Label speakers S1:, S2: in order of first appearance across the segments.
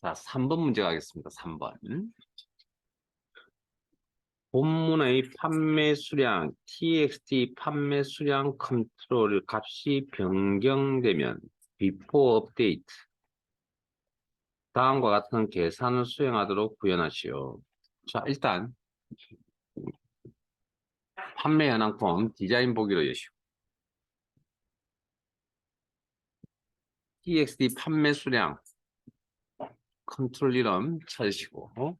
S1: 자, 3번 문제 가겠습니다. 3번. 본문의 판매 수량, txt 판매 수량 컨트롤 값이 변경되면 before update 다음과 같은 계산을 수행하도록 구현하시오. 자, 일단 판매 현황 폼 디자인 보기로 여시오. txt 판매 수량 컨트롤 이름 찾으시고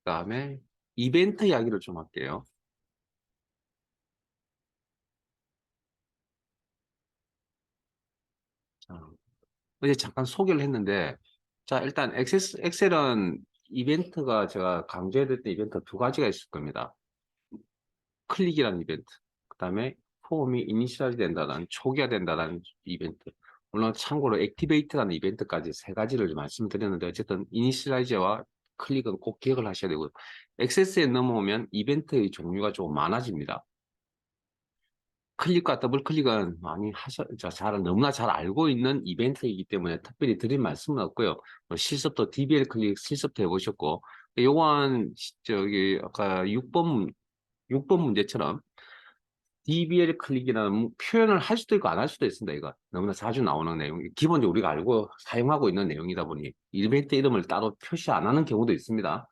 S1: 그다음에 이벤트 이야기를 좀 할게요. 자, 어제 잠깐 소개를 했는데, 자, 일단 엑셀은 이벤트가 제가 강조해드렸던 이벤트 두 가지가 있을 겁니다. 클릭이라는 이벤트, 그 다음에 폼이 이니셜이 된다는, 초기화 된다는 이벤트. 물론 참고로 액티베이트라는 이벤트까지 세 가지를 말씀드렸는데, 어쨌든 이니셜라이즈와 클릭은 꼭 기억을 하셔야 되고요. 액세스에 넘어오면 이벤트의 종류가 조금 많아집니다. 클릭과 더블 클릭은 많이 너무나 잘 알고 있는 이벤트이기 때문에 특별히 드릴 말씀은 없고요. 뭐 실습도 DBL 클릭 실습도 해보셨고, 요건 저기 아까 6번 문제처럼 DBL 클릭이라는 표현을 할 수도 있고 안 할 수도 있습니다. 이거 너무나 자주 나오는 내용, 기본적으로 우리가 알고 사용하고 있는 내용이다 보니 이벤트 이름을 따로 표시 안 하는 경우도 있습니다.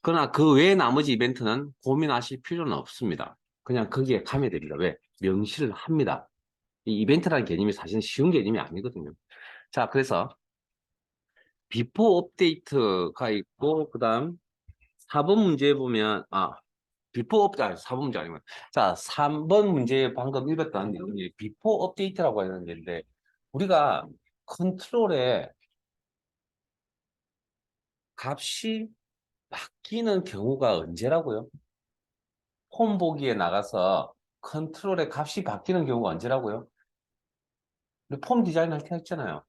S1: 그러나 그 외에 나머지 이벤트는 고민하실 필요는 없습니다. 그냥 거기에 가면 됩니다. 왜? 명시를 합니다. 이 이벤트라는 개념이 사실 쉬운 개념이 아니거든요. 자, 그래서 비포 업데이트가 있고, 그 다음 4번 문제에 보면, 비포 업데이트, 4번 문제 아니면, 자, 3번 문제에 방금 읽었던 내용이 비포 업데이트라고 하는 건데, 우리가 컨트롤에 값이 바뀌는 경우가 언제라고요? 홈 보기에 나가서 컨트롤의 값이 바뀌는 경우가 언제라고요? 우리 폼 디자인 할 때 했잖아요.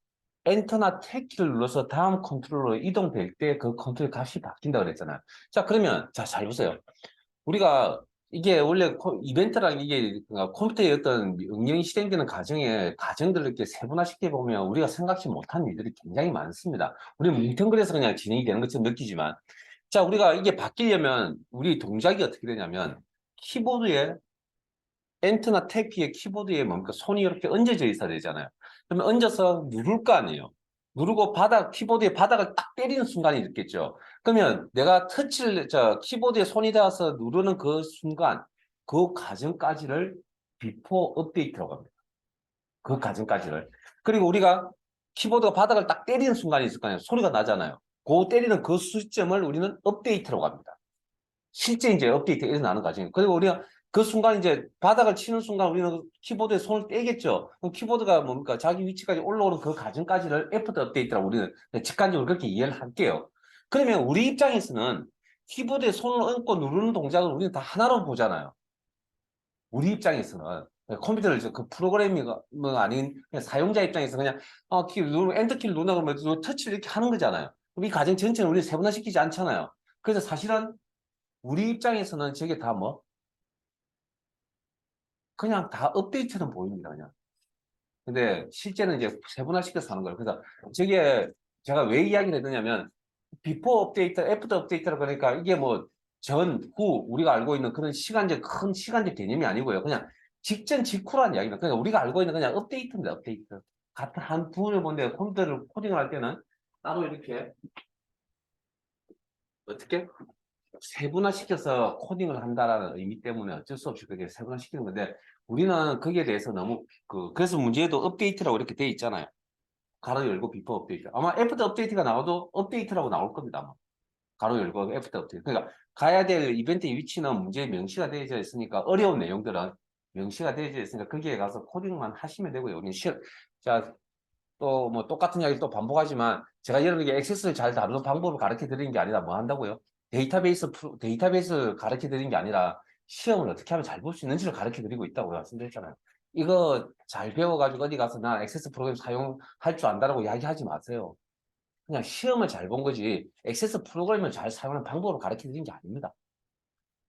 S1: 엔터나 탭 키를 눌러서 다음 컨트롤로 이동될 때 그 컨트롤 값이 바뀐다 그랬잖아요. 자, 그러면, 자, 잘 보세요. 우리가 이게 원래 이벤트랑 이게 컴퓨터의 어떤 응용이 실행되는 과정들을 이렇게 세분화시켜 보면 우리가 생각지 못한 일들이 굉장히 많습니다. 우리는 뭉텅그려서 그냥 진행이 되는 것처럼 느끼지만, 자, 우리가 이게 바뀌려면 우리 동작이 어떻게 되냐면, 키보드에 엔터나 탭 키의 키보드에 뭡니까? 손이 이렇게 얹어져 있어야 되잖아요. 그러면 얹어서 누를 거 아니에요. 누르고 키보드의 바닥을 딱 때리는 순간이 있겠죠. 그러면 내가 키보드에 손이 닿아서 누르는 그 순간, 그 과정까지를 비포 업데이트라고 합니다. 그 과정까지를. 그리고 우리가 키보드가 바닥을 딱 때리는 순간이 있을 거 아니에요. 소리가 나잖아요. 그 때리는 그 시점을 우리는 업데이트라고 합니다. 실제 이제 업데이트가 일어나는 과정이에요. 그리고 우리가 그 순간 이제 바닥을 치는 순간 우리는 키보드에 손을 떼겠죠. 그럼 키보드가 뭡니까? 자기 위치까지 올라오는 그 과정까지를 애프터 업데이트라고 우리는 직관적으로 그렇게 이해를 할게요. 그러면 우리 입장에서는 키보드에 손을 얹고 누르는 동작을 우리는 다 하나로 보잖아요. 우리 입장에서는 컴퓨터를 그 프로그래밍이 뭐 아닌 그냥 사용자 입장에서 그냥 엔터 키를 누르면 터치를 이렇게 하는 거잖아요. 그럼 이 과정 전체는 우리는 세분화시키지 않잖아요. 그래서 사실은 우리 입장에서는 저게 다 그냥 다 업데이트는 보입니다, 그냥. 근데 실제는 이제 세분화시켜서 하는 거예요. 그래서 저게 제가 왜 이야기를 했느냐면, 비포 업데이트, 애프터 업데이트라 그러니까 이게 뭐 전, 후, 우리가 알고 있는 그런 큰 시간적 개념이 아니고요. 그냥 직전, 직후라는 이야기입니다. 그러니까 우리가 알고 있는 그냥 업데이트입니다, 업데이트. 같은 한 부분을 보는데 컴퓨터를 코딩을 할 때는 따로 이렇게, 어떻게? 세분화시켜서 코딩을 한다라는 의미 때문에 어쩔 수 없이 그게 세분화시키는 건데 우리는 거기에 대해서 너무 그래서 문제에도 업데이트라고 이렇게 돼 있잖아요. 가로 열고 비포 업데이트. 아마 애프터 업데이트가 나와도 업데이트라고 나올 겁니다. 아마. 가로 열고 애프터 업데이트. 그러니까 가야 될 이벤트의 위치는 문제에 명시가 되어져 있으니까 어려운 내용들은 명시가 되어져 있으니까 거기에 가서 코딩만 하시면 되고요. 우리 자, 또 뭐 똑같은 이야기를 또 반복하지만 제가 여러분에게 액세스를 잘 다루는 방법을 가르쳐 드리는 게 아니라 뭐 한다고요? 데이터베이스 가르쳐 드리는 게 아니라 시험을 어떻게 하면 잘 볼 수 있는지를 가르쳐 드리고 있다고 말씀드렸잖아요. 이거 잘 배워가지고 어디 가서 나 액세스 프로그램 사용할 줄 안다라고 이야기하지 마세요. 그냥 시험을 잘 본 거지 액세스 프로그램을 잘 사용하는 방법을 가르쳐 드리는 게 아닙니다.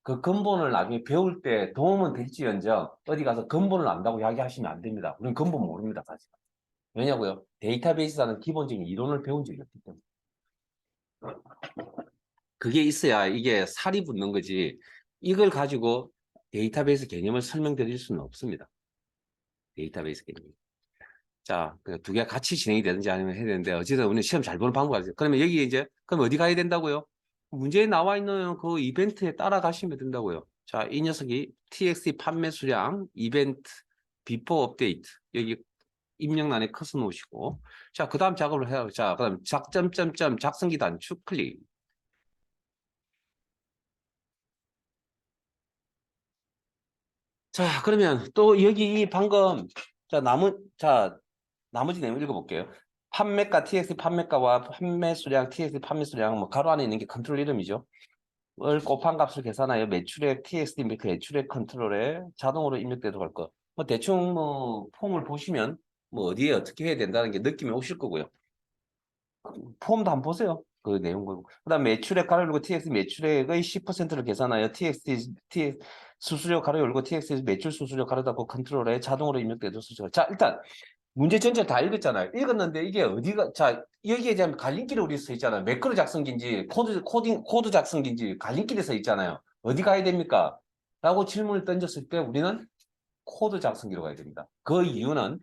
S1: 그 근본을 나중에 배울 때 도움은 될지언정 어디 가서 근본을 안다고 이야기하시면 안 됩니다. 우리는 근본 모릅니다, 사실. 왜냐고요? 데이터베이스라는 기본적인 이론을 배운 적이 없기 때문에. 그게 있어야 이게 살이 붙는 거지. 이걸 가지고 데이터베이스 개념을 설명드릴 수는 없습니다. 데이터베이스 개념. 자, 두 개가 같이 진행이 되든지 아니면 해야 되는데, 어쨌든 우리는 시험 잘 보는 방법이 있어요. 그러면 여기 이제, 그럼 어디 가야 된다고요? 문제에 나와 있는 그 이벤트에 따라가시면 된다고요. 자, 이 녀석이 TXT 판매 수량, 이벤트, 비포 업데이트. 여기 입력란에 커서 놓으시고. 자, 그 다음 작업을 해요. 자, 그 다음 작성기 단축 클릭. 자, 그러면 또 여기 방금, 나머지 내용 읽어볼게요. 판매가, TX 판매가와 판매 수량, TX 판매 수량, 뭐 가로 안에 있는 게 컨트롤 이름이죠. 을 곱한 값을 계산하여 매출액, TXD 그 매출액 컨트롤에 자동으로 입력되도록 할 것. 뭐 대충 뭐 폼을 보시면 뭐 어디에 어떻게 해야 된다는 게 느낌이 오실 거고요. 폼도 한번 보세요. 그 내용 보고. 그다음 매출액 가로 열고 TX 매출액의 10%를 계산하여 TX 수수료 가로 열고 TX 매출 수수료 가로 닫고 컨트롤에 자동으로 입력되도록 수수료. 자, 일단 문제 전체를 다 읽었잖아요. 읽었는데 이게 어디가, 자, 여기에 대한 갈림길이 우리 써 있잖아요. 매크로 작성기인지, 코드 작성기인지 갈림길에 써 있잖아요. 어디 가야 됩니까? 라고 질문을 던졌을 때 우리는 코드 작성기로 가야 됩니다. 그 이유는,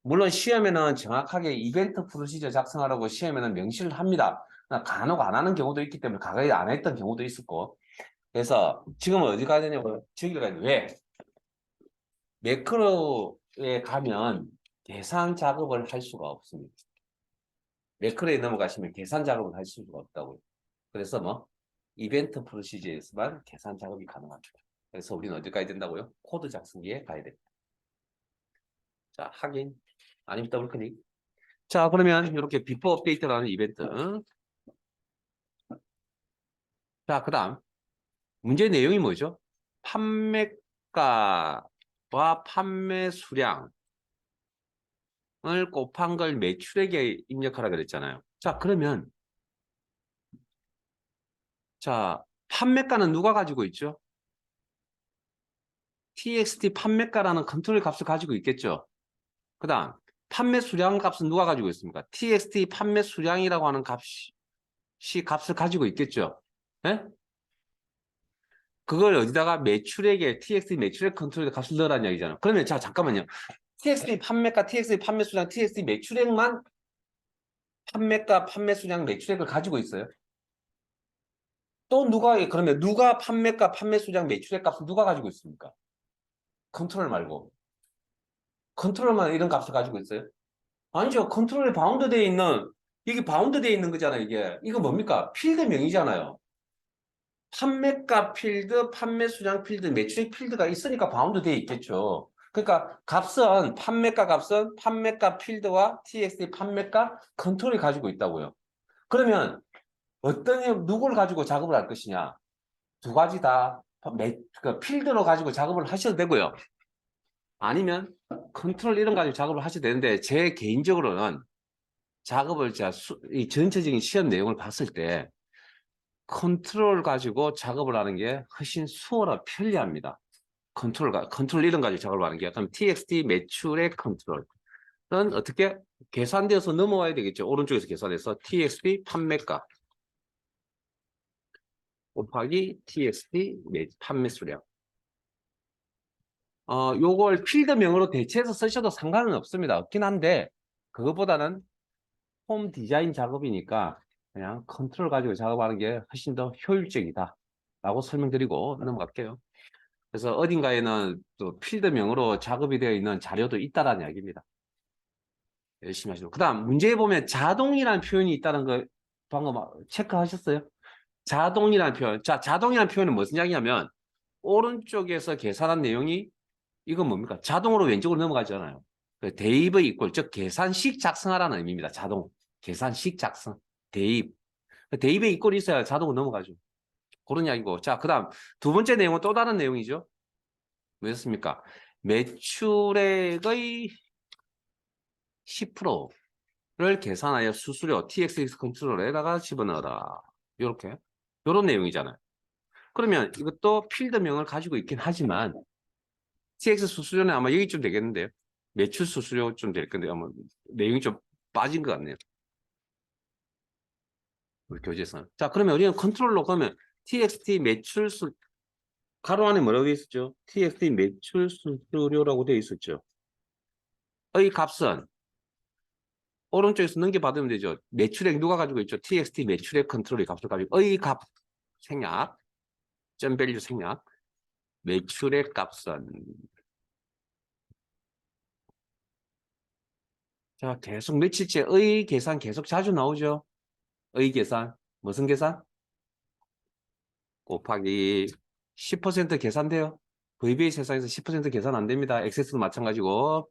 S1: 물론 시험에는 정확하게 이벤트 프로시저 작성하라고 시험에는 명시를 합니다. 간혹 안 하는 경우도 있기 때문에 과거에 안 했던 경우도 있었고. 그래서 지금은 어디 가야 되냐고, 저기를 가야 돼. 왜? 매크로에 가면 계산 작업을 할 수가 없습니다. 매크로에 넘어가시면 계산 작업을 할 수가 없다고요. 그래서 뭐 이벤트 프로시저에서만 계산 작업이 가능합니다. 그래서 우리는 어디 가야 된다고요? 코드 작성기에 가야 됩니다. 자, 확인. 아니면 더블 클릭. 자, 그러면 이렇게 비포 업데이트라는 이벤트. 자, 그 다음 문제 내용이 뭐죠? 판매가와 판매 수량을 곱한 걸 매출액에 입력하라 그랬잖아요. 자, 그러면 자, 판매가는 누가 가지고 있죠? txt 판매가라는 컨트롤 값을 가지고 있겠죠. 그 다음 판매 수량 값은 누가 가지고 있습니까? txt 판매 수량이라고 하는 값을 가지고 있겠죠. 네? 그걸 어디다가 매출액에 txt 매출액 컨트롤 값을 넣으라는 얘기잖아요. 그러면 자, 잠깐만요. txt 판매가, txt 판매 수량, txt 매출액만 판매가, 판매 수량, 매출액을 가지고 있어요. 또 그러면 누가 판매가, 판매 수량, 매출액 값을 누가 가지고 있습니까? 컨트롤 말고. 컨트롤만 이런 값을 가지고 있어요? 아니죠. 컨트롤에 바운드되어 있는, 이게 바운드되어 있는 거잖아요, 이게. 이거 뭡니까? 필드명이잖아요. 판매가 필드, 판매 수량 필드, 매출액 필드가 있으니까 바운드되어 있겠죠. 그러니까 판매가 값은 판매가 필드와 TXT 판매가 컨트롤이 가지고 있다고요. 그러면 누구를 가지고 작업을 할 것이냐? 두 가지 다 필드로 가지고 작업을 하셔도 되고요. 아니면 컨트롤 이런 가지고 작업을 하셔도 되는데 제 개인적으로는 작업을 이 전체적인 시험 내용을 봤을 때 컨트롤 가지고 작업을 하는 게 훨씬 수월하고 편리합니다. 컨트롤 이런 가지고 작업을 하는 게. 그럼 txt 매출의 컨트롤은 어떻게 계산되어서 넘어와야 되겠죠. 오른쪽에서 계산해서 txt 판매가 곱하기 txt 판매 수량. 요걸 필드명으로 대체해서 쓰셔도 상관은 없습니다. 없긴 한데 그것보다는 홈 디자인 작업이니까 그냥 컨트롤 가지고 작업하는 게 훨씬 더 효율적이다 라고 설명드리고 넘어갈게요. 그래서 어딘가에는 또 필드명으로 작업이 되어 있는 자료도 있다라는 이야기입니다. 열심히 하시고. 그 다음 문제에 보면 자동이라는 표현이 있다는 거 방금 체크하셨어요? 자동이라는 표현. 자, 자동이라는 표현은 무슨 이야기냐면 오른쪽에서 계산한 내용이 이건 뭡니까? 자동으로 왼쪽으로 넘어가잖아요. 대입의 이꼴, 즉 계산식 작성하라는 의미입니다. 자동. 계산식 작성. 대입. 대입의 이꼴이 있어야 자동으로 넘어가죠. 그런 이야기고. 자, 그 다음 두 번째 내용은 또 다른 내용이죠. 뭐였습니까? 매출액의 10%를 계산하여 수수료 TXX 컨트롤에다가 집어넣어라. 이렇게. 이런 내용이잖아요. 그러면 이것도 필드명을 가지고 있긴 하지만 TX 수수료는 아마 여기쯤 되겠는데요. 매출 수수료쯤 될 건데 아마 내용이 좀 빠진 것 같네요. 우리 교재에서. 자, 그러면 우리는 컨트롤러 그러면 TXT 매출 수 가로 안에 뭐라고 되어 있었죠? TXT 매출 수수료라고 되어 있었죠. 의 값은 오른쪽에서 넘겨받으면 되죠. 매출액 누가 가지고 있죠? TXT 매출액 컨트롤의 값을 가지고 의 값 생략 점 밸류 생략 매출액 값은 자 계속 며칠째 의 계산 계속 자주 나오죠. 의 계산 무슨 계산? 곱하기 10% 계산돼요. VBA 세상에서 10% 계산 안 됩니다. 액세스도 마찬가지고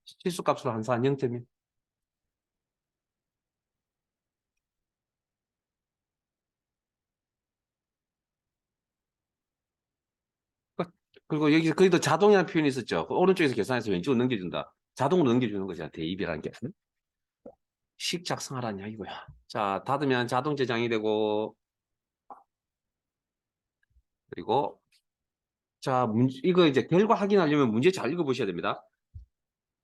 S1: 실수값으로 환산한 0.1. 그리고 여기 거기도 자동이라는 표현이 있었죠. 그 오른쪽에서 계산해서 왼쪽으로 넘겨준다. 자동으로 넘겨주는 거죠. 대입이라는 게. 식 작성하라는 이야기고요. 자, 닫으면 자동 저장이 되고 그리고 자, 이거 이제 결과 확인하려면 문제 잘 읽어보셔야 됩니다.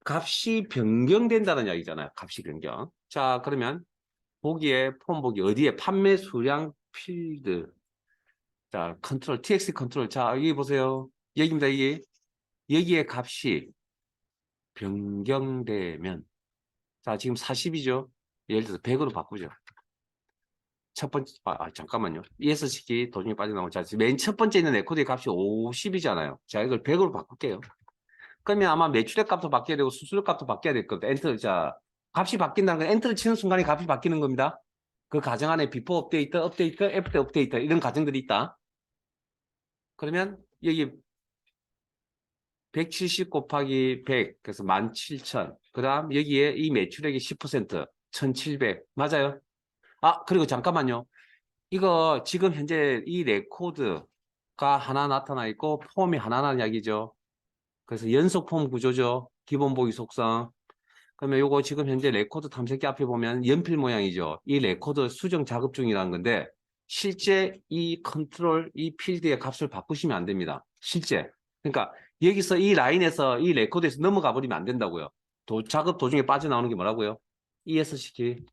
S1: 값이 변경된다는 이야기잖아요. 값이 변경. 자, 그러면 보기에 폼 보기 어디에 판매 수량 필드. 자, 컨트롤 TX 컨트롤. 자, 여기 보세요. 여기입니다. 이게 여기에 값이 변경되면 자, 지금 40이죠. 예를 들어서 100으로 바꾸죠. 첫 번째, 잠깐만요. ESC키 도중에 빠져나오고, 자, 맨 첫 번째 있는 레코드의 값이 50이잖아요. 자, 이걸 100으로 바꿀게요. 그러면 아마 매출액 값도 바뀌어야 되고, 수수료 값도 바뀌어야 될 겁니다. 엔터, 자, 값이 바뀐다는 건 엔터를 치는 순간에 값이 바뀌는 겁니다. 그 가정 안에 비포 업데이트, 업데이트, 애프터 업데이트, 이런 가정들이 있다. 그러면 여기 170 곱하기 100, 그래서 17,000. 그 다음 여기에 이 매출액이 10%, 1,700. 맞아요? 그리고 잠깐만요. 이거 지금 현재 이 레코드가 하나 나타나 있고 폼이 하나 나는 이야기죠. 그래서 연속 폼 구조죠. 기본 보기 속성. 그러면 요거 지금 현재 레코드 탐색기 앞에 보면 연필 모양이죠. 이 레코드 수정 작업 중이라는 건데 실제 이 컨트롤 이 필드의 값을 바꾸시면 안 됩니다. 실제. 그러니까 여기서 이 라인에서 이 레코드에서 넘어가 버리면 안 된다고요. 작업 도중에 빠져나오는 게 뭐라고요? ESC키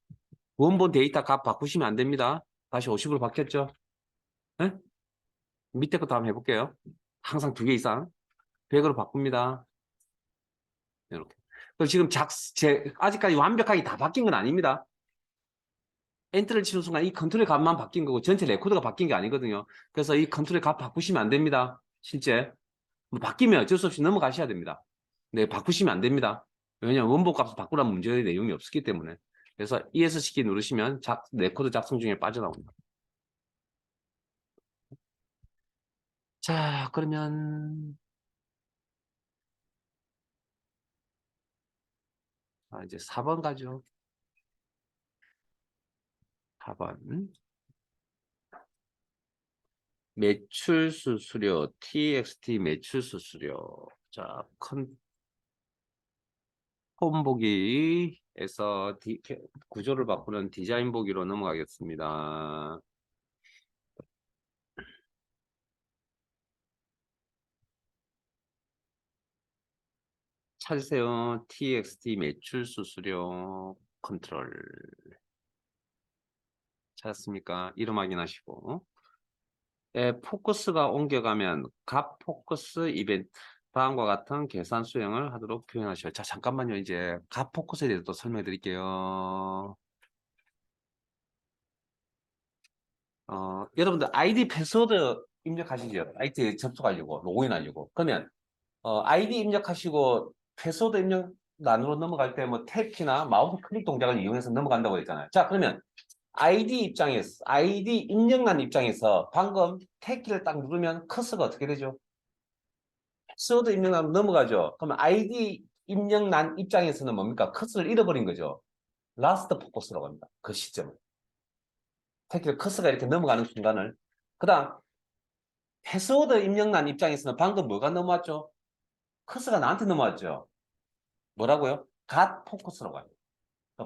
S1: 원본 데이터 값 바꾸시면 안 됩니다. 다시 50으로 바뀌었죠? 네? 밑에 것도 한번 해볼게요. 항상 2개 이상 100으로 바꿉니다. 이렇게. 그리고 지금 아직까지 완벽하게 다 바뀐 건 아닙니다. 엔터를 치는 순간 이 컨트롤 값만 바뀐 거고 전체 레코드가 바뀐 게 아니거든요. 그래서 이 컨트롤 값 바꾸시면 안 됩니다. 실제 뭐 바뀌면 어쩔 수 없이 넘어가셔야 됩니다. 네, 바꾸시면 안 됩니다. 왜냐하면 원본 값을 바꾸라는 문제의 내용이 없기 때문에. 그래서 ESC키 누르시면 레코드 작성 중에 빠져나옵니다. 자, 그러면 이제 4번 가죠. 4번. 매출 수수료, TXT 매출 수수료. 자, 폼 보기에서 구조를 바꾸는 디자인 보기로 넘어가겠습니다. 찾으세요. TXT 매출 수수료 컨트롤. 찾았습니까? 이름 확인하시고. 포커스가 옮겨가면 값 포커스 이벤트. 다음과 같은 계산 수행을 하도록 표현하셔요. 자, 잠깐만요. 이제 값 포커스에 대해서 또 설명해 드릴게요. 여러분들 아이디 패스워드 입력하시죠. IT 접속하려고, 로그인 하려고. 그러면 아이디 입력하시고 패스워드 입력란으로 넘어갈 때 뭐 탭키나 마우스 클릭 동작을 이용해서 넘어간다고 했잖아요. 자, 그러면 아이디 입력란 입장에서 방금 탭키를 딱 누르면 커서가 어떻게 되죠? 패스워드 입력란 넘어가죠. 그러면 아이디 입력란 입장에서는 뭡니까? 커서를 잃어버린 거죠. 라스트 포커스라고 합니다. 그 시점을. 탭키를 커서가 이렇게 넘어가는 순간을. 그 다음 패스워드 입력란 입장에서는 방금 뭐가 넘어왔죠? 커서가 나한테 넘어왔죠. 뭐라고요? 갓 포커스라고 합니다.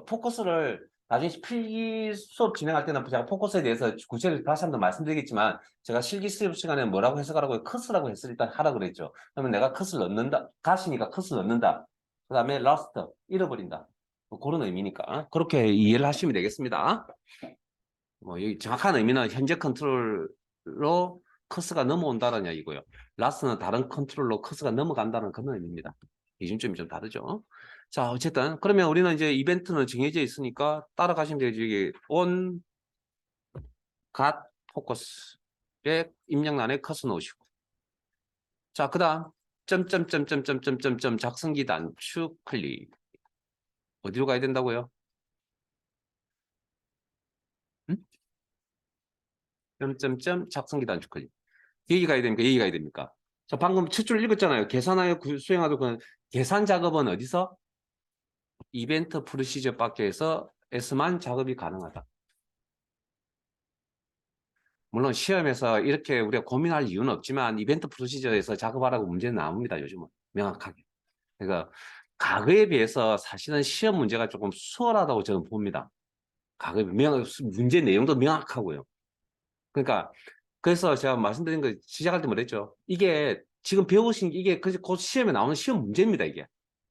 S1: 포커스를 나중에 필기 수업 진행할 때는 제가 포커스에 대해서 구체적으로 다시 한번 말씀드리겠지만 제가 실기 수업 시간에 뭐라고 해석하라고 컷스라고 했을 때 일단 하라 그랬죠. 그러면 내가 컷을 넣는다. 가시니까 컷을 넣는다. 그 다음에 lost 잃어버린다. 뭐 그런 의미니까 그렇게 이해를 하시면 되겠습니다. 뭐 여기 정확한 의미는 현재 컨트롤로 커스가 넘어온다는 이야기고요. last는 다른 컨트롤로 커스가 넘어간다는 그런 의미입니다. 기준점이 좀 다르죠. 자, 어쨌든 그러면 우리는 이제 이벤트는 정해져 있으니까 따라가시면 되죠. 이게 on, got, focus에 입력란에 커서 넣으시고. 자, 그다음 점점점점점점점점 작성기 단축 클릭. 어디로 가야 된다고요? 응? 점점점 작성기 단축 클릭. 여기 가야 됩니까? 여기 가야 됩니까? 자, 방금 첫 줄 읽었잖아요. 계산하여 수행하도록 그 계산 작업은 어디서? 이벤트 프로시저 밖에서 S만 작업이 가능하다. 물론 시험에서 이렇게 우리가 고민할 이유는 없지만 이벤트 프로시저에서 작업하라고 문제는 나옵니다. 요즘은 명확하게. 그러니까 과거에 비해서 사실은 시험 문제가 조금 수월하다고 저는 봅니다. 과거에 문제 내용도 명확하고요. 그러니까 그래서 제가 말씀드린 거 시작할 때 뭐랬죠? 이게 지금 배우신 이게 곧 시험에 나오는 시험 문제입니다. 이게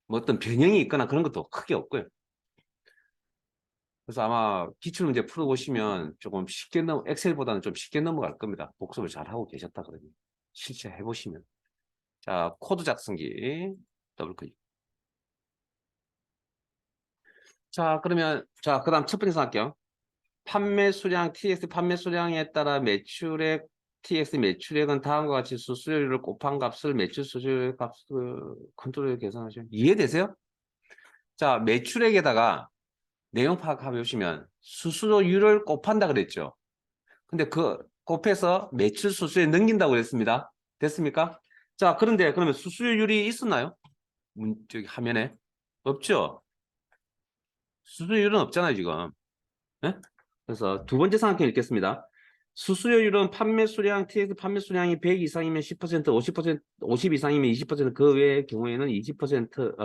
S1: 뭐 어떤 변형이 있거나 그런 것도 크게 없고요. 그래서 아마 기출문제 풀어보시면 조금 쉽게 엑셀보다는 좀 쉽게 넘어갈 겁니다. 복습을 잘 하고 계셨다 그러면 실제 해보시면. 자, 코드 작성기 더블 클릭. 자, 그러면 자, 그다음 첫 번째 할게요. 판매 수량 TX 판매 수량에 따라 매출액 TX 매출액은 다음과 같이 수수료를 곱한 값을 매출 수수료 값을 컨트롤 계산하시면 이해되세요? 자, 매출액에다가 내용 파악해 보시면 수수료율을 곱한다 그랬죠. 근데 그 곱해서 매출 수수료에 넘긴다고 그랬습니다. 됐습니까? 자, 그런데 그러면 수수료율이 있었나요? 저기 화면에 없죠. 수수료율은 없잖아요, 지금. 네? 그래서 두 번째 삼각형 읽겠습니다. 수수료율은 판매 수량, TX 판매 수량이 100 이상이면 10%, 50%, 50 이상이면 20%, 그 외의 경우에는 20%,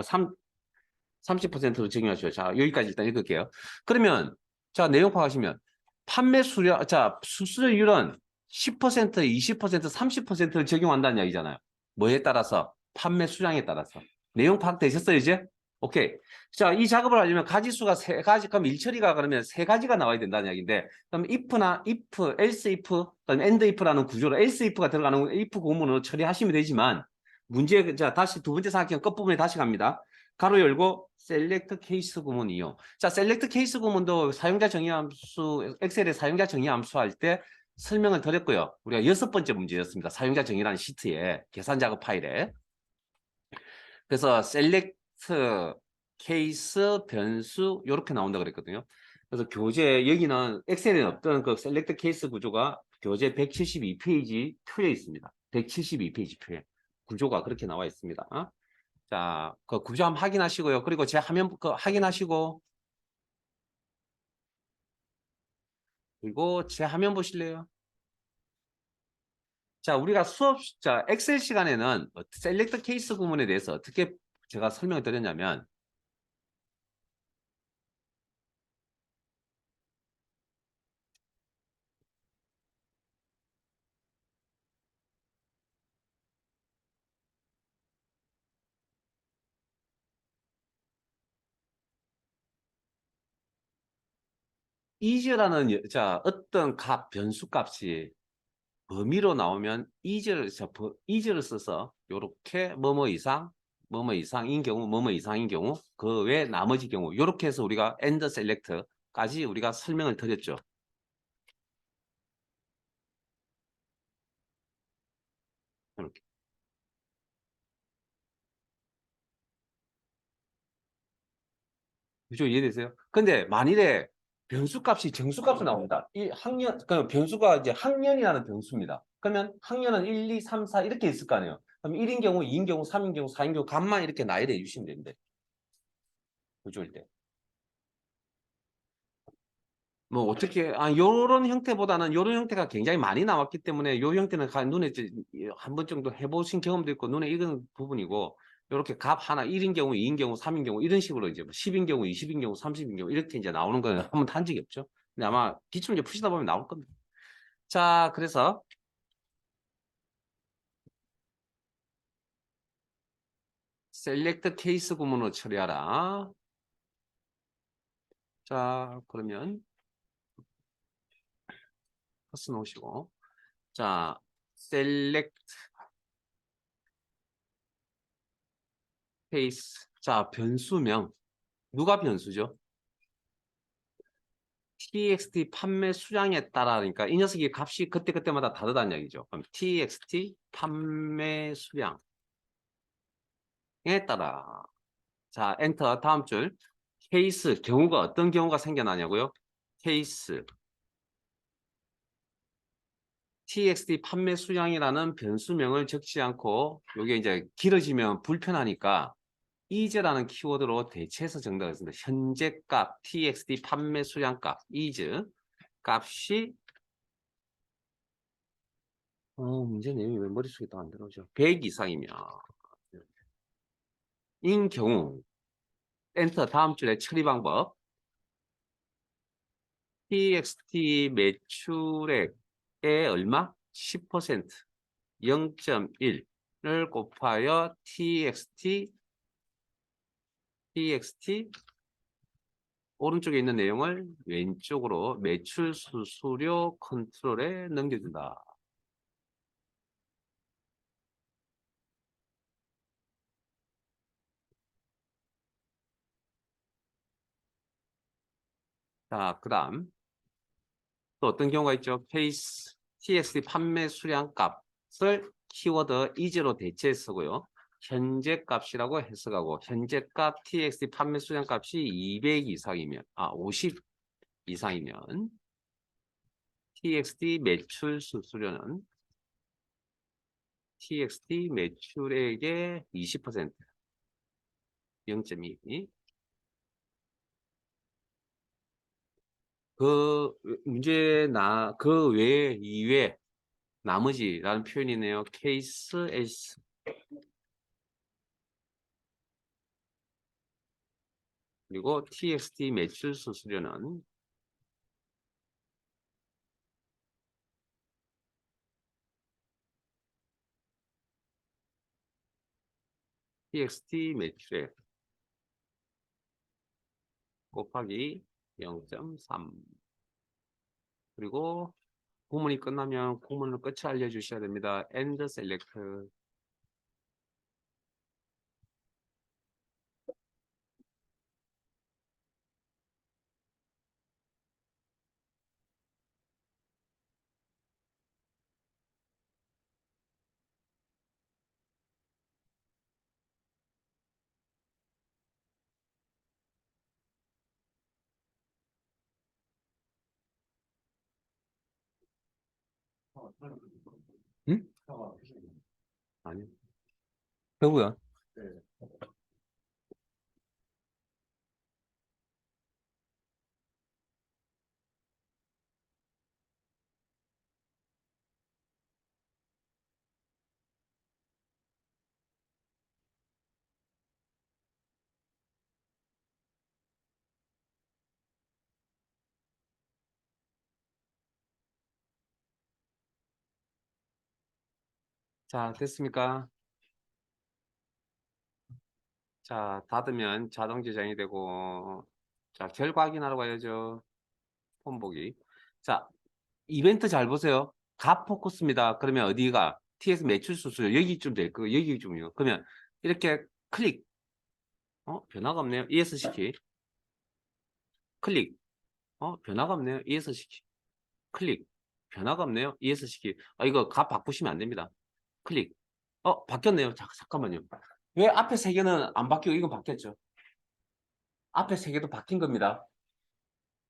S1: 30%로 적용하셔요. 자, 여기까지 일단 읽을게요. 그러면, 자, 내용 파악하시면, 판매 수량, 자, 수수료율은 10%, 20%, 30%를 적용한다는 이야기잖아요. 뭐에 따라서? 판매 수량에 따라서. 내용 파악되셨어요, 이제? 오케이. 자, 이 작업을 하려면 가지수가 세 가지, 그럼 일처리가 그러면 세 가지가 나와야 된다는 이야기인데, 그럼 if나 if, else if, 그다음에 end if라는 구조로 else if가 들어가는 if 구문으로 처리하시면 되지만, 문제, 자, 다시 두 번째 사각형 끝부분에 다시 갑니다. 가로 열고 select case 구문 이용. 자, select case 구문도 사용자 정의 함수, 엑셀의 사용자 정의 함수 할 때 설명을 드렸고요. 우리가 6번째 문제였습니다. 사용자 정의라는 시트에 계산 작업 파일에. 그래서 select case 변수 이렇게 나온다 그랬거든요. 그래서 교재 여기는 엑셀에 없던 그 select case 구조가 교재 172페이지 표에 있습니다. 172페이지 표에 구조가 그렇게 나와 있습니다. 자, 그 구조 한번 확인하시고요. 그리고 제 화면 확인하시고 그리고 제 화면 보실래요? 자, 우리가 자, 엑셀 시간에는 셀렉트 케이스 구문에 대해서 어떻게 제가 설명을 드렸냐면 is라는 자, 어떤 변수 값이 범위로 나오면 is를 써서 요렇게 뭐뭐 이상인 경우, 뭐뭐 이상인 경우, 그 외 나머지 경우 요렇게 해서 우리가 end select까지 우리가 설명을 드렸죠. 이렇게. 그죠? 이해되세요? 근데 만일에 변수값이 정수값으로 나옵니다. 이 학년, 그 변수가 이제 학년이라는 변수입니다. 그러면 학년은 1, 2, 3, 4 이렇게 있을 거 아니에요. 그럼 1인 경우, 2인 경우, 3인 경우, 4인 경우 값만 이렇게 나열해 주시면 되는데. 구조일 때. 뭐 어떻게 요런 형태보다는 요런 형태가 굉장히 많이 나왔기 때문에 요 형태는 눈에 한 번 정도 해보신 경험도 있고 눈에 익은 부분이고 이렇게 값 하나 1인 경우, 2인 경우, 3인 경우 이런 식으로 이제 10인 경우, 20인 경우, 30인 경우 이렇게 이제 나오는 거는 한번 한 적이 없죠. 근데 아마 기출 이제 푸시다 보면 나올 겁니다. 자, 그래서 셀렉트 케이스 구문으로 처리하라. 자, 그러면 커스 놓으시고 자, 셀렉트 케이스. 자, 변수명. 누가 변수죠? txt 판매 수량에 따라니까 이 녀석이 값이 그때그때마다 다르다는 얘기죠. 그럼 txt 판매 수량에 따라. 자, 엔터. 다음 줄. 케이스. 경우가 어떤 경우가 생겨나냐고요? 케이스. txt 판매 수량이라는 변수명을 적지 않고 이게 이제 길어지면 불편하니까 is라는 키워드로 대체해서 정답했습니다. 현재 값 txt 판매 수량 값 is 값이 문제 내용이 왜 머릿속에 또 안 들어오죠? 100 이상이면 인 경우 엔터. 다음 줄에 처리 방법. txt 매출액의 얼마? 10% 0.1을 곱하여 txt 오른쪽에 있는 내용을 왼쪽으로 매출 수수료 컨트롤에 넘겨준다. 자, 그 다음 또 어떤 경우가 있죠? 케이스 txt 판매 수량 값을 키워드 is로 대체해 쓰고요. 현재 값이라고 해석하고 현재 값 txt 판매 수량 값이 200 이상이면 50 이상이면 txt 매출 수수료는 txt 매출액의 20% 0.2. 그 그 외에 이외 나머지라는 표현이네요. 케이스 S 그리고 txt 매출 수수료는 txt 매출액 곱하기 0.3 그리고 구문이 끝나면 구문을 끝이 알려주셔야 됩니다. end select. 응? 아니. 배구야. 자, 됐습니까? 자, 닫으면 자동 저장이 되고, 자, 결과 확인하러 가야죠. 폰 보기. 자, 이벤트 잘 보세요. 값 포커스입니다. 그러면 어디가? TS 매출 수수료 여기쯤 될 거, 여기쯤이요. 그러면 이렇게 클릭. 변화가 없네요. ES 시키. 클릭. 변화가 없네요. ES 시키. 클릭. 변화가 없네요. ES 시키. 이거 값 바꾸시면 안 됩니다. 클릭. 바뀌었네요. 잠깐만요. 왜 앞에 세 개는 안 바뀌고 이건 바뀌었죠? 앞에 세 개도 바뀐 겁니다.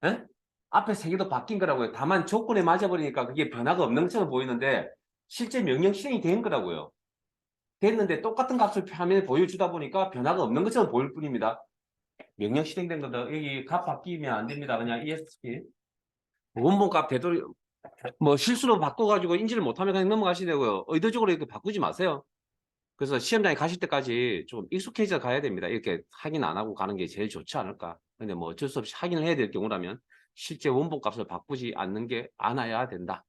S1: 예? 앞에 세 개도 바뀐 거라고요. 다만 조건에 맞아버리니까 그게 변화가 없는 것처럼 보이는데 실제 명령 실행이 된 거라고요. 됐는데 똑같은 값을 화면에 보여주다 보니까 변화가 없는 것처럼 보일 뿐입니다. 명령 실행된 거다. 여기 값 바뀌면 안 됩니다. 그냥 ESP. 원본 값 되도록 뭐 실수로 바꿔가지고 인지를 못하면 그냥 넘어가시되고요. 의도적으로 이렇게 바꾸지 마세요. 그래서 시험장에 가실 때까지 좀 익숙해져 가야 됩니다. 이렇게 확인 안 하고 가는 게 제일 좋지 않을까. 근데 뭐 어쩔 수 없이 확인을 해야 될 경우라면 실제 원본 값을 바꾸지 않는 게 않아야 된다.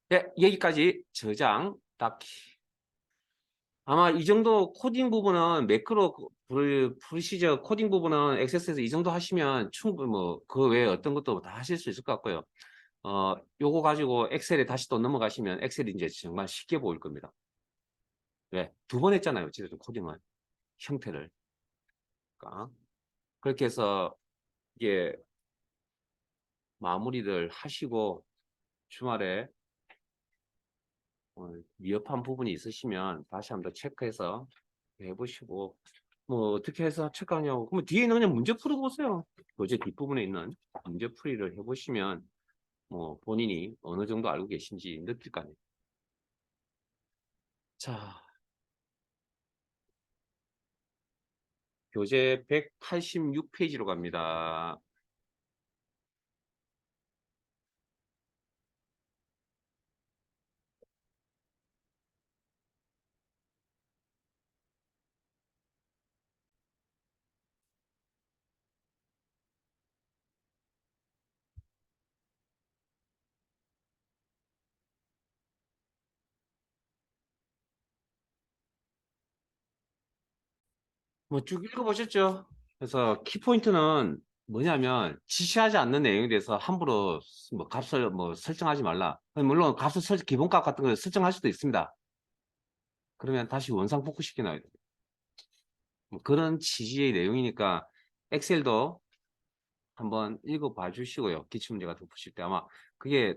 S1: 네, 여기까지 저장 딱. 아마 이 정도 코딩 부분은 매크로 프로시저 코딩 부분은 액세스에서 이 정도 하시면 충분히 뭐 그 외에 어떤 것도 다 하실 수 있을 것 같고요. 요거 가지고 엑셀에 다시 또 넘어가시면 엑셀이 이제 정말 쉽게 보일 겁니다. 왜? 두 번 했잖아요. 어찌됐든 코딩은 형태를. 그러니까 그렇게 해서 이게 마무리를 하시고 주말에 미흡한 부분이 있으시면 다시 한번 체크해서 해보시고 뭐 어떻게 해서 체크하냐고 그러면 뒤에 있는 그냥 문제 풀어보세요. 교재 뒷부분에 있는 문제 풀이를 해보시면 뭐 본인이 어느 정도 알고 계신지 느낄 거 아니에요. 자, 교재 186페이지로 갑니다. 뭐 쭉 읽어보셨죠? 그래서 키포인트는 뭐냐면 지시하지 않는 내용에 대해서 함부로 뭐 값을 뭐 설정하지 말라. 물론 값을 기본값 같은 걸 설정할 수도 있습니다. 그러면 다시 원상 복구시켜 놔야 돼요. 뭐 그런 취지의 내용이니까 엑셀도 한번 읽어봐 주시고요. 기출문제 같은 거 푸실 때 그게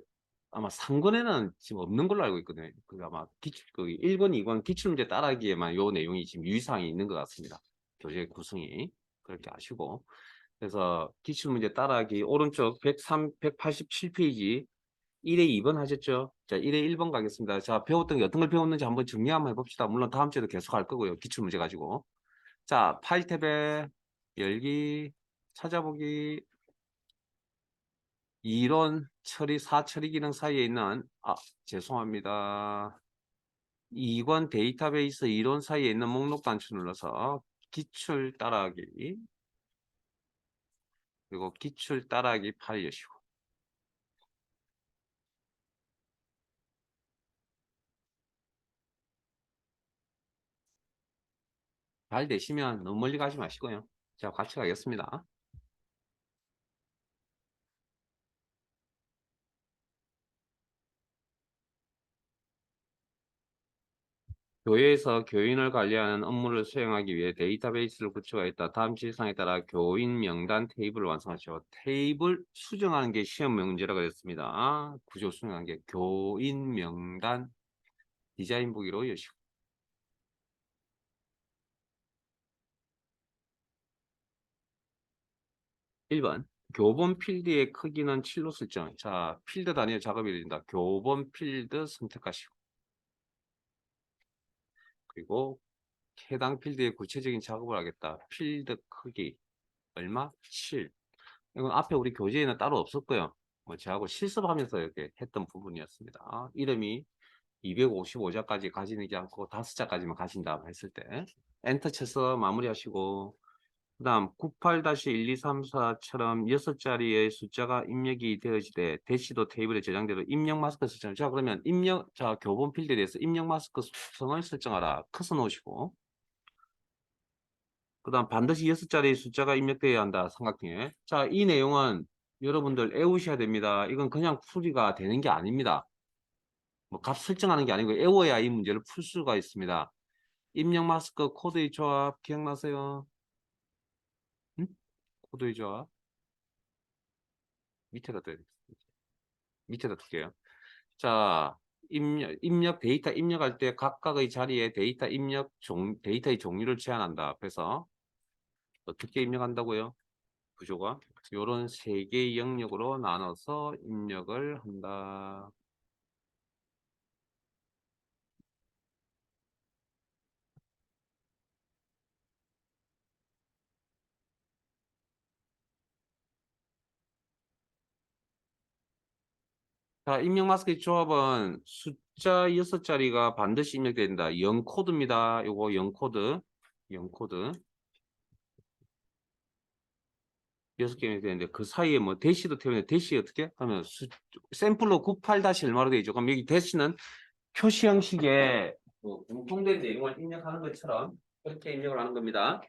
S1: 아마 3권에는 지금 없는 걸로 알고 있거든요. 그 아마 그 1권, 2권 기출문제 따라하기에만 요 내용이 지금 유의사항이 있는 것 같습니다. 교재 구성이. 그렇게 아시고. 그래서 기출문제 따라하기 오른쪽 187페이지 1회 2번 하셨죠? 자, 1회 1번 가겠습니다. 자, 배웠던 게 어떤 걸 배웠는지 한번 정리 한번 해봅시다. 물론 다음 주에도 계속 할 거고요. 기출문제 가지고. 자, 파일 탭에 열기, 찾아보기, 이론 처리, 사처리 기능 사이에 있는, 죄송합니다. 2권 데이터베이스 이론 사이에 있는 목록 단추 눌러서 기출 따라하기, 그리고 기출 따라하기 파일 여시고. 잘 되시면 너무 멀리 가지 마시고요. 자, 같이 가겠습니다. 교회에서 교인을 관리하는 업무를 수행하기 위해 데이터베이스를 구축하였다. 다음 지시사항에 따라 교인 명단 테이블을 완성하시오. 테이블 수정하는 게 시험 문제라고 했습니다. 구조 수정하는 게 교인 명단 디자인 보기로 여시고. 1번. 교본 필드의 크기는 7로 설정. 자, 필드 단위의 작업이 된다. 교본 필드 선택하시고. 그리고 해당 필드의 구체적인 작업을 하겠다. 필드 크기 얼마? 7. 이건 앞에 우리 교재에는 따로 없었고요. 뭐 저하고 실습하면서 이렇게 했던 부분이었습니다. 이름이 255자까지 가지지 않고 5자까지만 가진다 했을 때 엔터 쳐서 마무리하시고 그 다음 98-1234처럼 6자리의 숫자가 입력이 되어지되 대시도 테이블에 저장대로 입력 마스크 설정. 자, 그러면 교본 필드에 대해서 입력 마스크 속성을 설정하라. 커서 놓으시고 그 다음 반드시 6자리의 숫자가 입력되어야 한다. 삼각형에. 자, 이 내용은 여러분들 외우셔야 됩니다. 이건 그냥 풀이가 되는 게 아닙니다. 뭐 값 설정하는 게 아니고 외워야 이 문제를 풀 수가 있습니다. 입력 마스크 코드의 조합 기억나세요? 응? 코드의 조합 밑에다 둬야 돼. 밑에다 둘게요. 자, 데이터 입력할 때 각각의 자리에 데이터의 종류를 제한한다. 그래서 어떻게 입력한다고요? 구조가 이런 세 개의 영역으로 나눠서 입력을 한다. 자, 입력 마스크의 조합은 숫자 6자리가 반드시 입력돼야 된다. 0코드입니다. 요거 0코드. 0코드. 6개 입력되는데 그 사이에 뭐 대시도 태우는데 대시 어떻게 하면 샘플로 98-1마로 되어 있죠. 그럼 여기 대시는 표시 형식의 뭐 공통된 내용을 입력하는 것처럼 그렇게 입력을 하는 겁니다.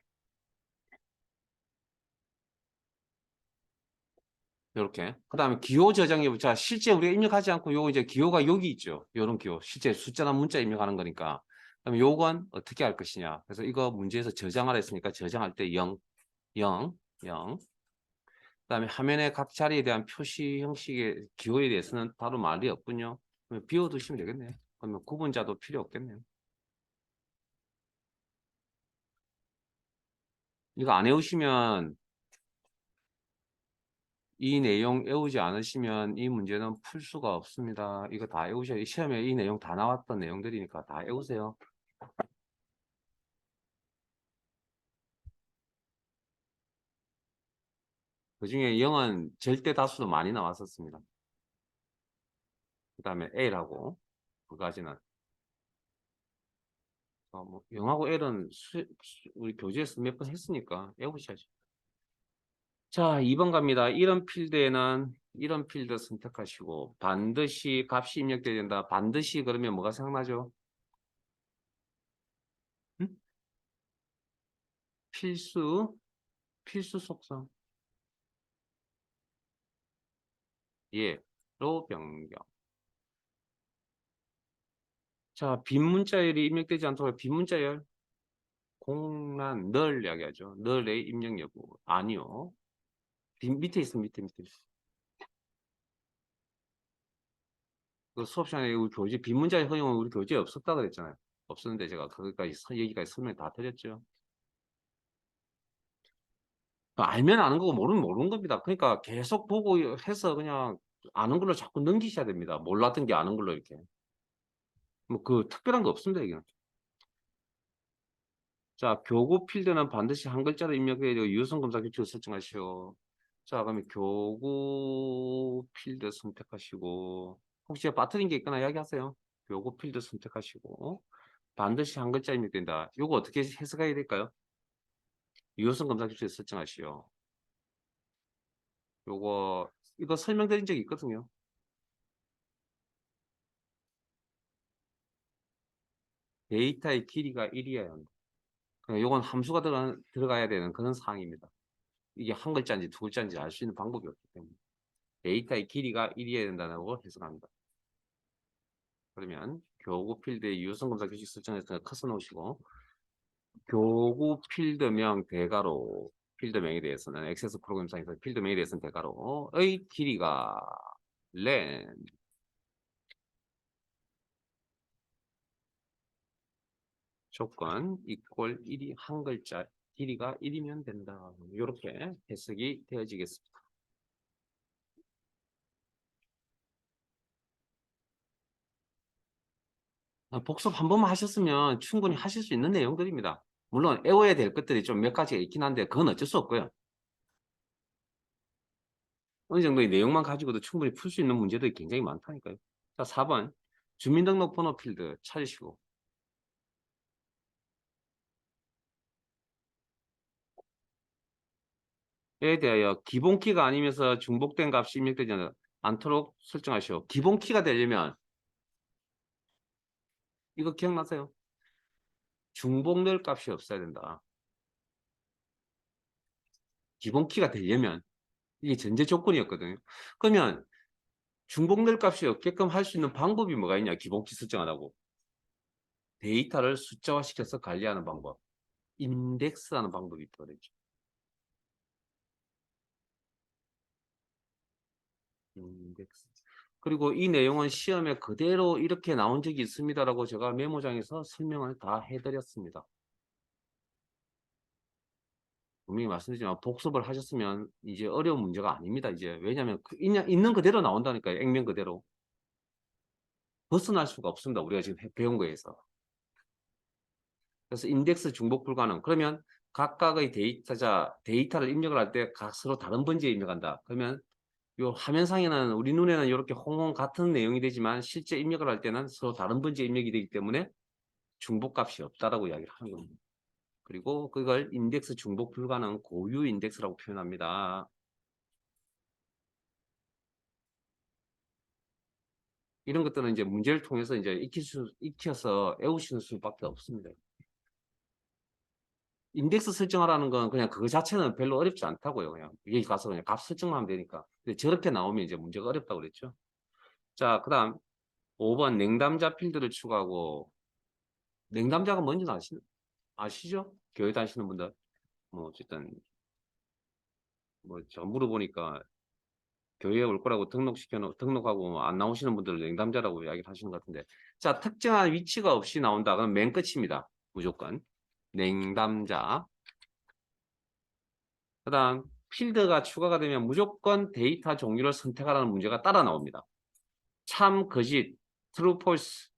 S1: 이렇게. 그 다음에 기호 저장 여부. 자, 실제 우리가 입력하지 않고 요거 이제 기호가 여기 있죠. 요런 기호. 실제 숫자나 문자 입력하는 거니까. 그럼 요건 어떻게 할 것이냐. 그래서 이거 문제에서 저장하라 했으니까 저장할 때 0, 0, 0. 그 다음에 화면의 각 자리에 대한 표시 형식의 기호에 대해서는 따로 말이 없군요. 그러면 비워두시면 되겠네요. 그러면 구분자도 필요 없겠네요. 이거 안 외우시면 이 내용 외우지 않으시면 이 문제는 풀 수가 없습니다. 이거 다 외우셔야 시험에 이 내용 다 나왔던 내용들이니까 다 외우세요. 그중에 0은 절대 다수도 많이 나왔었습니다. 그 다음에 L하고 두 가지는 뭐 0하고 L은 우리 교재에서 몇 번 했으니까 외우셔야죠. 자, 2번 갑니다. 이런 필드에는 이런 필드 선택하시고 반드시 값이 입력돼야 된다. 반드시 그러면 뭐가 생각나죠? 응? 필수 속성. 예, 로 변경. 자, 빈 문자열이 입력되지 않도록 빈 문자열 공란 널 이야기하죠. 널의 입력 여부. 아니요. 밑에 있어, 밑에 있어. 그 수업 시간에 우리 교재 빈 문자의 허용은 우리 교재에 없었다 그랬잖아요. 없었는데 제가 거기까지 여기까지 설명 다 드렸죠. 알면 아는 거고 모르면 모르는 겁니다. 그러니까 계속 보고 해서 그냥 아는 걸로 자꾸 넘기셔야 됩니다. 몰랐던 게 아는 걸로 이렇게. 뭐 그 특별한 거 없습니다, 이게. 자, 교구 필드는 반드시 한 글자로 입력해야 되고 유선 검사 규칙을 설정하시오. 자, 그러면 교구 필드 선택하시고 혹시 빠뜨린 게 있거나 이야기하세요. 교구 필드 선택하시고 반드시 한 글자 입력된다. 요거 어떻게 해석해야 될까요? 유선 검사 규칙을 설정하시오. 요거 이거 설명드린 적이 있거든요. 데이터의 길이가 1이어야 한다. 요건 함수가 들어가야 되는 그런 사항입니다. 이게 한 글자인지 두 글자인지 알 수 있는 방법이 없기 때문에. 데이터의 길이가 1이어야 된다고 해석합니다. 그러면 교구 필드의 유선 검사 규칙 설정해서 커서 놓으시고 교구 필드명 대괄호 필드명에 대해서는 액세스 프로그램상에서 필드명에 대해서는 대괄호의 길이가 len 조건 equal 1이 한 글자 길이가 1이면 된다. 이렇게 해석이 되어지겠습니다. 복습 한 번만 하셨으면 충분히 하실 수 있는 내용들입니다. 물론 외워야 될 것들이 좀 몇 가지가 있긴 한데 그건 어쩔 수 없고요. 어느 정도의 내용만 가지고도 충분히 풀 수 있는 문제들이 굉장히 많다니까요. 자, 4번 주민등록번호 필드 찾으시고 에 대하여 기본키가 아니면서 중복된 값이 입력되지 않도록 설정하시오. 기본키가 되려면 이거 기억나세요? 중복될 값이 없어야 된다. 기본키가 되려면 이게 전제 조건이었거든요. 그러면 중복될 값이 없게끔 할 수 있는 방법이 뭐가 있냐? 기본키 설정 안 하고 데이터를 숫자화시켜서 관리하는 방법. 인덱스하는 방법이 있더랬죠. 인덱스. 그리고 이 내용은 시험에 그대로 이렇게 나온 적이 있습니다라고 제가 메모장에서 설명을 다 해드렸습니다. 분명히 말씀드리지만 복습을 하셨으면 이제 어려운 문제가 아닙니다. 이제 왜냐하면 있는 그대로 나온다니까요. 액면 그대로. 벗어날 수가 없습니다. 우리가 지금 배운 거에서. 그래서 인덱스 중복 불가능. 그러면 각각의 데이터를 입력을 할 때 각서로 다른 번지에 입력한다. 그러면 요 화면상에는 우리 눈에는 이렇게 홍홍 같은 내용이 되지만 실제 입력을 할 때는 서로 다른 번째 입력이 되기 때문에 중복값이 없다라고 이야기를 하는 겁니다. 그리고 그걸 인덱스 중복 불가능 고유 인덱스라고 표현합니다. 이런 것들은 이제 문제를 통해서 이제 익혀서 외우시는 수밖에 없습니다. 인덱스 설정하라는 건 그냥 그거 자체는 별로 어렵지 않다고요. 그냥 여기 가서 그냥 값 설정만 하면 되니까. 근데 저렇게 나오면 이제 문제가 어렵다고 그랬죠. 자, 그 다음 5번 냉담자 필드를 추가하고, 냉담자가 뭔지 아시죠? 교회 다니시는 분들. 뭐 어쨌든 뭐 저 물어보니까 교회에 올 거라고 등록하고 안 나오시는 분들을 냉담자라고 이야기를 하시는 것 같은데. 자, 특정한 위치가 없이 나온다. 그럼 맨 끝입니다. 무조건. 냉담자. 그 다음 필드가 추가가 되면 무조건 데이터 종류를 선택하라는 문제가 따라 나옵니다. 참, 거짓, true, false,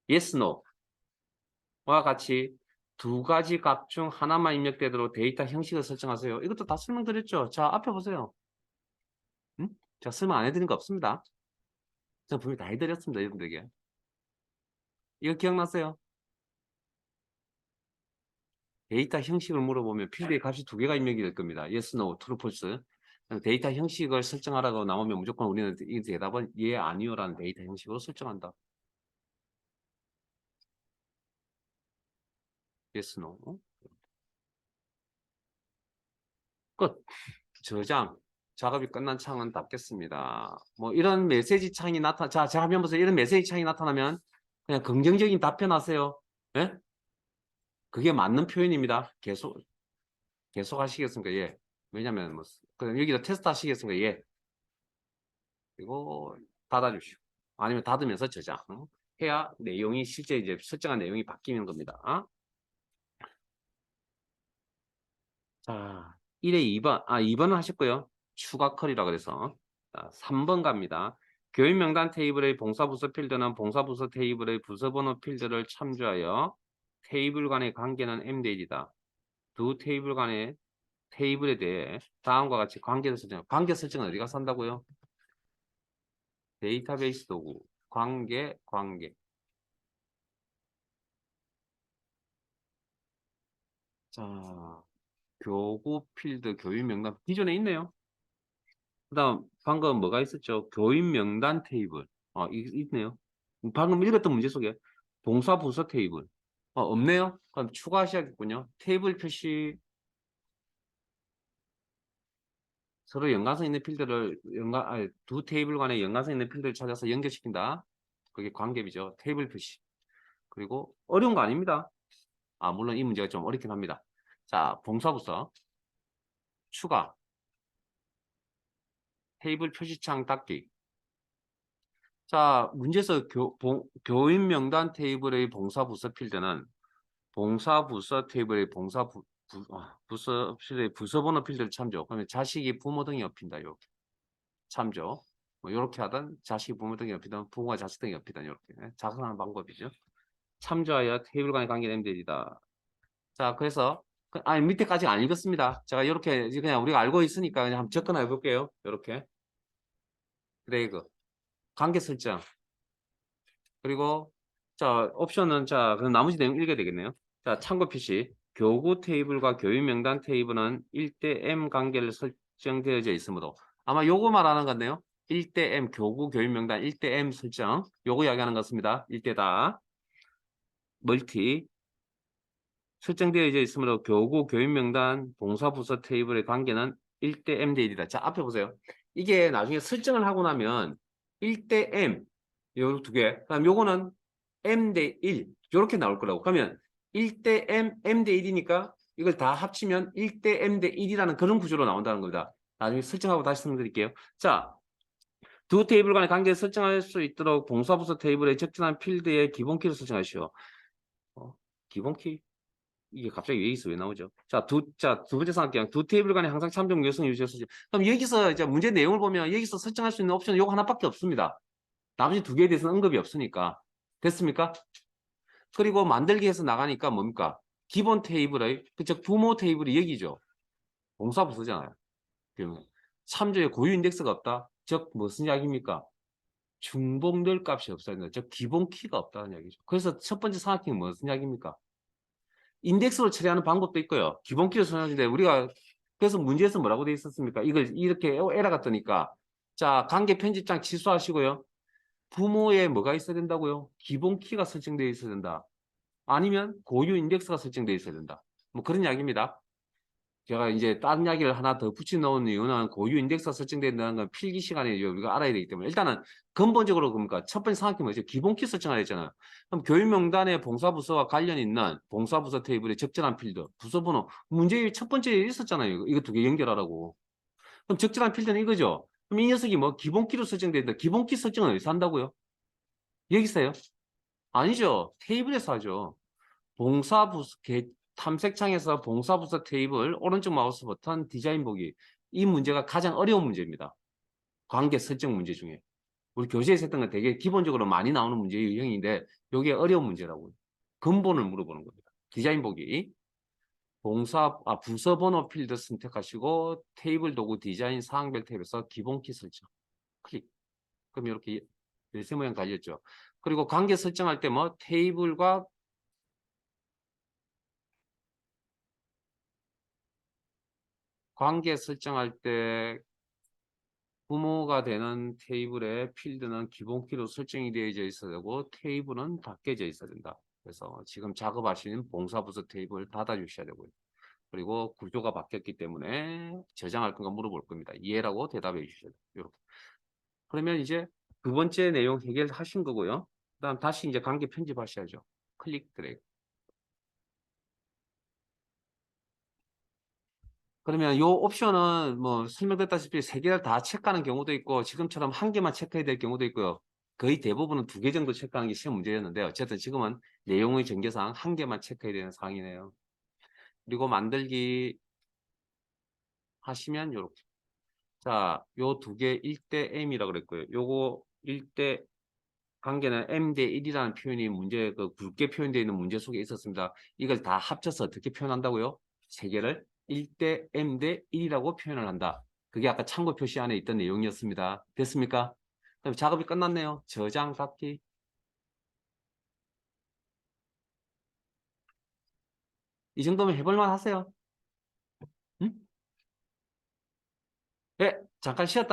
S1: yes, no와 같이 두 가지 값 중 하나만 입력되도록 데이터 형식을 설정하세요. 이것도 다 설명드렸죠. 자, 앞에 보세요. 응? 제가 설명 안 해드린 거 없습니다. 제가 분명히 다 해드렸습니다. 여러분들에게. 이거 기억나세요? 데이터 형식을 물어보면 필드의 값이 두 개가 입력이 될 겁니다. yes, no, true, false. 데이터 형식을 설정하라고 나오면 무조건 우리는 이 대답은 예, 아니요라는 데이터 형식으로 설정한다. yes, no. 끝. 저장. 작업이 끝난 창은 닫겠습니다. 뭐 이런 메시지 창이 자, 제가 한번 보세요. 이런 메시지 창이 나타나면 그냥 긍정적인 답변하세요. 예? 그게 맞는 표현입니다. 계속 하시겠습니까? 예. 왜냐면 뭐 그럼 여기다 테스트 하시겠습니까? 예. 그리고 닫아주시오. 아니면 닫으면서 저장. 해야 내용이 실제 이제 설정한 내용이 바뀌는 겁니다. 자, 1에 2번. 2번은 하셨고요. 추가 컬이라 그래서. 자, 3번 갑니다. 교인 명단 테이블의 봉사부서 필드는 봉사부서 테이블의 부서번호 필드를 참조하여 테이블 간의 관계는 m대이다. 두 테이블 간의 테이블에 대해 다음과 같이 관계 설정은 어디가 산다고요? 데이터베이스 도구. 관계. 자, 교구 필드 교인 명단 기존에 있네요. 그 다음 방금 뭐가 있었죠? 교인 명단 테이블. 있네요. 방금 읽었던 문제 속에 동사 부서 테이블. 없네요. 그럼 추가하셔야겠군요. 테이블 표시 서로 연관성 있는 필드를 두 테이블 간의 연관성 있는 필드를 찾아서 연결시킨다. 그게 관계비죠. 테이블 표시. 그리고 어려운 거 아닙니다. 물론 이 문제가 좀 어렵긴 합니다. 자, 봉사부서 추가 테이블 표시창 닫기. 자, 문제에서 교인 명단 테이블의 봉사부서 필드는 봉사부서 테이블의 부서 필드의 부서번호 필드를 참조. 그러면 자식이 부모 등이 엎인다. 이렇게 참조. 뭐 이렇게 하든 자식이 부모 등이 엎이든 부모가 자식 등이 엎이든 이렇게 작성하는 방법이죠. 참조하여 테이블 간의 관계는 MD이다. 자, 그래서 밑에까지 안 읽었습니다. 제가 이렇게 그냥 우리가 알고 있으니까 그냥 한번 접근해 볼게요. 이렇게 드래그 관계 설정. 그리고 자 옵션은 자 그럼 나머지 내용 읽어야 되겠네요. 자 참고 표시 교구 테이블과 교인 명단 테이블은 1대 M 관계를 설정되어져 있으므로 아마 요거 말하는 건데요. 1대 M 교구 교인 명단 1대 M 설정 요거 이야기하는 것입니다. 1대다 멀티 설정되어져 있으므로 교구 교인 명단 봉사부서 테이블의 관계는 1대 M 대 1이다. 자 앞에 보세요. 이게 나중에 설정을 하고 나면 1대 M 요 두 개. 그다음 요거는 M 대 1. 요렇게 나올 거라고. 그러면 1대 M, M 대 1이니까 이걸 다 합치면 1대 M 대 1이라는 그런 구조로 나온다는 겁니다. 나중에 설정하고 다시 설명드릴게요. 자, 두 테이블 간의 관계를 설정할 수 있도록 봉사부서 테이블에 적절한 필드의 기본키를 설정하시오. 기본키? 이게 갑자기 여기서 왜 나오죠? 두 번째 삼각형. 두 테이블 간에 항상 참정 요성 유지해서 설정. 그럼 여기서 이제 문제 내용을 보면 여기서 설정할 수 있는 옵션은 요거 하나밖에 없습니다. 나머지 두 개에 대해서는 언급이 없으니까. 됐습니까? 그리고 만들기에서 나가니까 뭡니까? 기본 테이블의, 그쵸? 부모 테이블이 여기죠. 봉사부서잖아요. 그러면 참조에 고유 인덱스가 없다. 즉 무슨 이야기입니까? 중복늘 값이 없어야 된다. 즉 기본 키가 없다는 이야기죠. 그래서 첫 번째 삼각형이 무슨 이야기입니까? 인덱스로 처리하는 방법도 있고요. 기본 키로 처리하는데 우리가 그래서 문제에서 뭐라고 돼 있었습니까? 이걸 이렇게 에러가 뜨니까 자 관계 편집장 취소하시고요. 부모에 뭐가 있어야 된다고요? 기본 키가 설정되어 있어야 된다. 아니면 고유 인덱스가 설정되어 있어야 된다. 뭐 그런 이야기입니다. 제가 이제 다른 이야기를 하나 더 붙여 넣은 이유는 고유 인덱스가 설정된다는 건 필기 시간에 우리가 알아야 되기 때문에 일단은 근본적으로 그러니까 첫 번째 상황이 뭐죠? 기본 키 설정하라 했잖아요. 그럼 교육 명단에 봉사부서와 관련 있는 봉사부서 테이블에 적절한 필드, 부서번호 문제의 첫 번째에 있었잖아요. 이거 두 개 연결하라고. 그럼 적절한 필드는 이거죠. 그럼 이 녀석이 뭐 기본 키로 설정된다. 기본 키 설정을 어디서 한다고요? 여기서요? 아니죠. 테이블에서 하죠. 봉사부서 탐색창에서 봉사부서 테이블 오른쪽 마우스 버튼 디자인 보기 이 문제가 가장 어려운 문제입니다. 관계 설정 문제 중에 우리 교재에서 했던 건 되게 기본적으로 많이 나오는 문제 유형인데 이게 어려운 문제라고요. 근본을 물어보는 겁니다. 디자인 보기 부서 번호 필드 선택하시고 테이블 도구 디자인 사항별 탭에서 기본 키 설정 클릭. 그럼 이렇게 열쇠 모양 달렸죠. 그리고 관계 설정할 때 뭐 테이블과 관계 설정할 때 부모가 되는 테이블의 필드는 기본키로 설정이 되어져 있어야 되고 테이블은 바뀌어져 있어야 된다. 그래서 지금 작업하시는 봉사부서 테이블 닫아주셔야 되고요. 그리고 구조가 바뀌었기 때문에 저장할 건가 물어볼 겁니다. 이해라고 대답해 주셔야 돼요. 이렇게. 그러면 이제 두 번째 내용 해결하신 거고요. 그다음 다시 이제 관계 편집하셔야죠. 클릭 드래그. 그러면 요 옵션은 뭐 설명됐다시피 세 개를 다 체크하는 경우도 있고 지금처럼 한 개만 체크해야 될 경우도 있고요. 거의 대부분은 두 개 정도 체크하는 게 시험 문제였는데 어쨌든 지금은 내용의 전개상 한 개만 체크해야 되는 상황이네요. 그리고 만들기 하시면 요렇게. 자, 요 두 개 1대 M이라고 그랬고요. 요거 1대 관계는 M 대 1이라는 표현이 문제 그 굵게 표현되어 있는 문제 속에 있었습니다. 이걸 다 합쳐서 어떻게 표현한다고요? 세 개를 1대 M 대 1이라고 표현을 한다. 그게 아까 참고 표시 안에 있던 내용이었습니다. 됐습니까? 그럼 작업이 끝났네요. 저장 닫기. 이 정도면 해볼만 하세요. 응? 네, 잠깐 쉬었다.